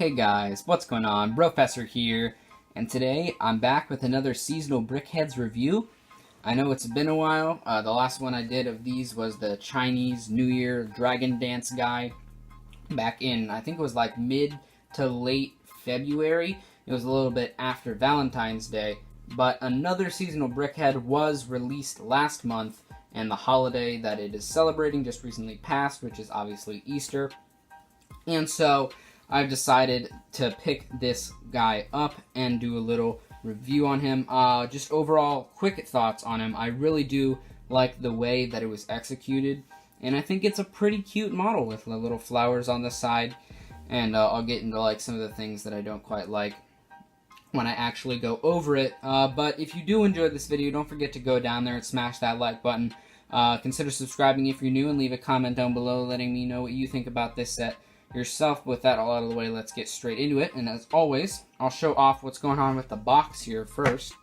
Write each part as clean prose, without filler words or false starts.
Hey guys, what's going on? Brofessor here, and today I'm back with another seasonal Brickheadz review. I know it's been a while. The last one I did of these was the Chinese New Year Dragon Dance guy back in, I think it was like mid to late February. It was a little bit after Valentine's Day, but another seasonal Brickhead was released last month, and the holiday that it is celebrating just recently passed, which is obviously Easter. And so I've decided to pick this guy up and do a little review on him. Just overall quick thoughts on him. I really do like the way that it was executed, and I think it's a pretty cute model with the little flowers on the side. And I'll get into like some of the things that I don't quite like when I actually go over it. But if you do enjoy this video, don't forget to go down there and smash that like button. Consider subscribing if you're new, and leave a comment down below letting me know what you think about this set yourself. With that all out of the way, let's get straight into it. And as always, I'll show off what's going on with the box here first.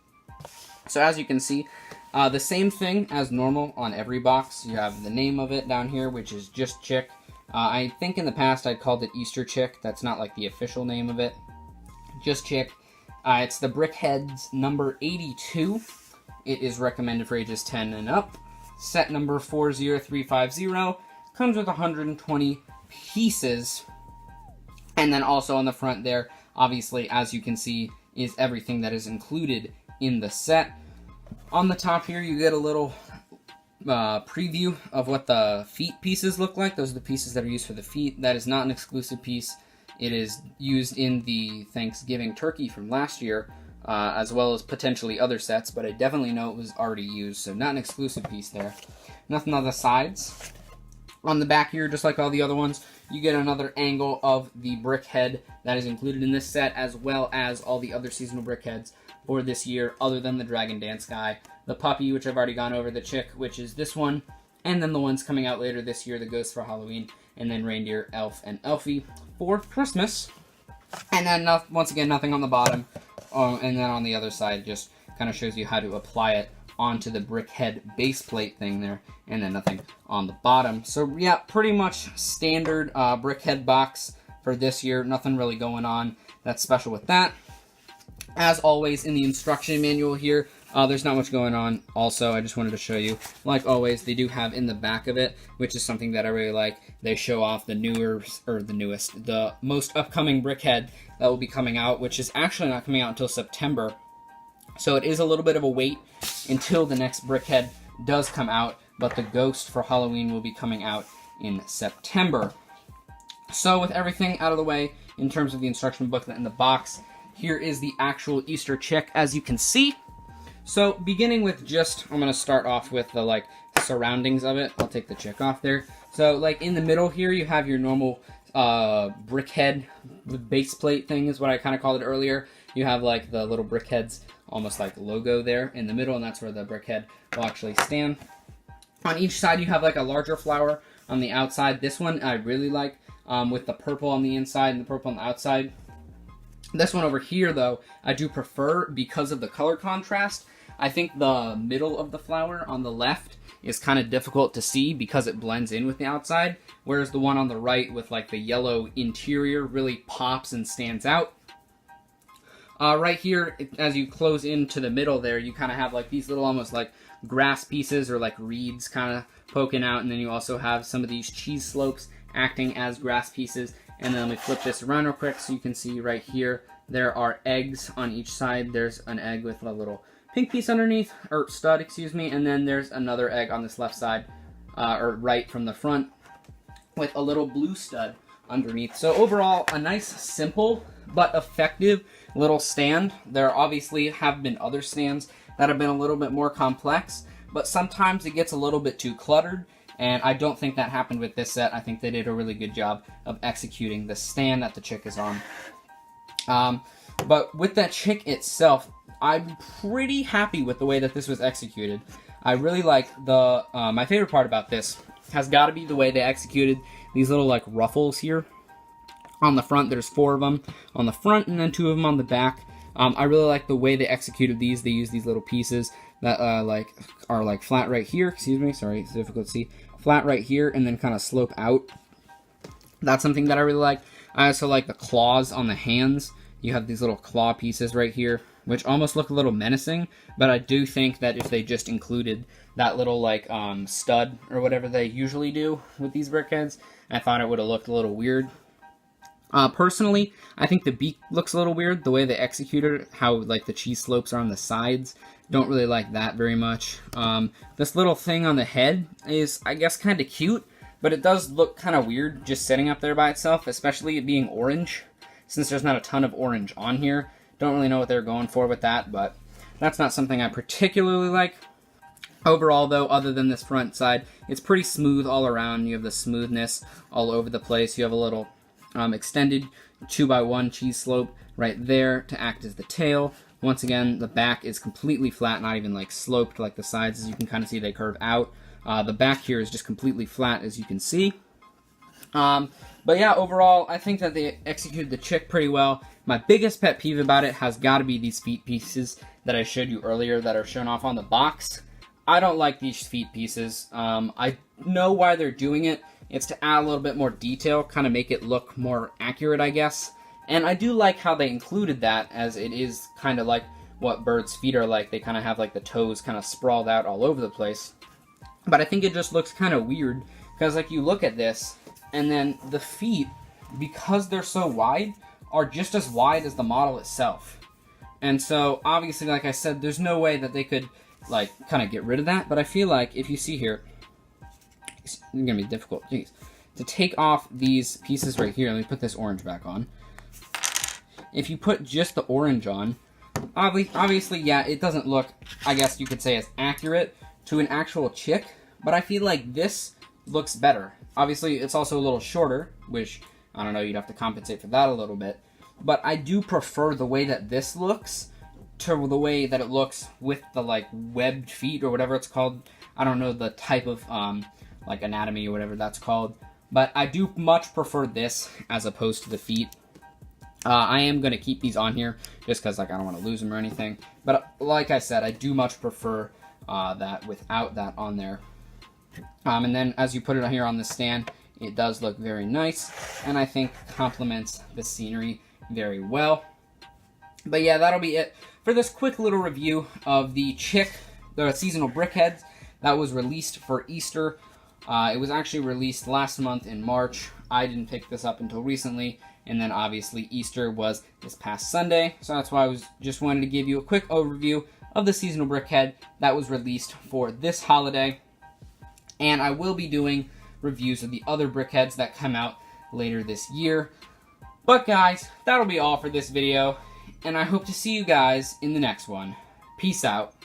So as you can see, the same thing as normal on every box. You have the name of it down here, which is just Chick. I think in the past I called it Easter Chick. That's not like the official name of it. Just Chick. It's the Brickheadz number 82. It is recommended for ages 10 and up. Set number 40350. Comes with 120 pieces, and then also on the front there, obviously, as you can see, is everything that is included in the set. On the top here, you get a little preview of what the feet pieces look like. Those are the pieces that are used for the feet. That is not an exclusive piece. It is used in the Thanksgiving turkey from last year, as well as potentially other sets, but I definitely know it was already used, so not an exclusive piece there. Nothing on the sides. On the back here, just like all the other ones, you get another angle of the Brickhead that is included in this set, as well as all the other seasonal Brickheads for this year, other than the Dragon Dance guy, the Puppy, which I've already gone over, the Chick, which is this one, and then the ones coming out later this year, the Ghost for Halloween, and then Reindeer, Elf, and Elfie for Christmas. And then, once again, nothing on the bottom, and then on the other side, just kind of shows you how to apply it onto the Brickhead base plate thing there, and then nothing on the bottom. So yeah, pretty much standard Brickhead box for this year. Nothing really going on that's special with that. As always, in the instruction manual here, there's not much going on. Also, I just wanted to show you, like always, they do have in the back of it, which is something that I really like. They show off the the most upcoming Brickhead that will be coming out, which is actually not coming out until September. So it is a little bit of a wait until the next Brickhead does come out, but the Ghost for Halloween will be coming out in September. So with everything out of the way, in terms of the instruction booklet in the box, here is the actual Easter Chick, as you can see. So beginning with just, I'm going to start off with the like surroundings of it. I'll take the Chick off there. So like in the middle here, you have your normal Brickhead base plate thing is what I kind of called it earlier. You have like the little Brickheadz almost like logo there in the middle, and that's where the Brickhead will actually stand. On each side, you have like a larger flower on the outside. This one I really like, with the purple on the inside and the purple on the outside. This one over here, though, I do prefer because of the color contrast. I think the middle of the flower on the left is kind of difficult to see because it blends in with the outside, whereas the one on the right with like the yellow interior really pops and stands out. Right here, as you close into the middle there, you kind of have like these little almost like grass pieces or like reeds kind of poking out, and then you also have some of these cheese slopes acting as grass pieces. And then let me flip this around real quick so you can see right here, there are eggs on each side. There's an egg with a little pink piece underneath, or stud, excuse me, and then there's another egg on this left side, or right from the front, with a little blue stud underneath. So overall, a nice, simple, but effective little stand. There obviously have been other stands that have been a little bit more complex, but sometimes it gets a little bit too cluttered, and I don't think that happened with this set. I think they did a really good job of executing the stand that the Chick is on. But with that Chick itself, I'm pretty happy with the way that this was executed. I really like the, my favorite part about this has got to be the way they executed these little like ruffles here. On the front, there's 4 of them on the front, and then 2 of them on the back. I really like the way they executed these. They use these little pieces that are like flat right here. Excuse me, sorry, it's difficult to see. Flat right here, and then kind of slope out. That's something that I really like. I also like the claws on the hands. You have these little claw pieces right here, which almost look a little menacing, but I do think that if they just included that little like stud or whatever they usually do with these Brickheadz, I thought it would have looked a little weird. Personally, I think the beak looks a little weird, the way they executed it, how like the cheese slopes are on the sides. Don't really like that very much. This little thing on the head is, I guess, kind of cute, but it does look kind of weird just sitting up there by itself, especially it being orange, since there's not a ton of orange on here. Don't really know what they're going for with that, but that's not something I particularly like. Overall, though, other than this front side, it's pretty smooth all around. You have the smoothness all over the place. You have a little extended 2x1 cheese slope right there to act as the tail. Once again, the back is completely flat, not even like sloped like the sides. As you can kind of see, they curve out. The back here is just completely flat, as you can see. But yeah, overall, I think that they executed the chick pretty well. My biggest pet peeve about it has got to be these feet pieces that I showed you earlier that are shown off on the box. I don't like these feet pieces. I know why they're doing it. It's to add a little bit more detail, kind of make it look more accurate, I guess. And I do like how they included that, as it is kind of like what birds' feet are like. They kind of have like the toes kind of sprawled out all over the place. But I think it just looks kind of weird, because like you look at this, and then the feet, because they're so wide, are just as wide as the model itself. And so, obviously, like I said, there's no way that they could, like, kind of get rid of that. But I feel like, if you see here, it's going to be difficult, jeez, to take off these pieces right here. Let me put this orange back on. If you put just the orange on, obviously, yeah, it doesn't look, I guess you could say, as accurate to an actual chick. But I feel like this looks better. Obviously, it's also a little shorter, which, I don't know, you'd have to compensate for that a little bit. But I do prefer the way that this looks to the way that it looks with the, like, webbed feet or whatever it's called. I don't know the type of, like, anatomy or whatever that's called. But I do much prefer this as opposed to the feet. I am going to keep these on here just because, like, I don't want to lose them or anything. But like I said, I do much prefer that without that on there. And then as you put it here on the stand, it does look very nice, and I think complements the scenery very well. But yeah, that'll be it for this quick little review of the seasonal Brickheadz that was released for Easter. It was actually released last month in March. I didn't pick this up until recently, and then obviously Easter was this past Sunday, so that's why I just wanted to give you a quick overview of the seasonal Brickheadz that was released for this holiday. And I will be doing reviews of the other Brickheadz that come out later this year. But guys, that'll be all for this video, and I hope to see you guys in the next one. Peace out.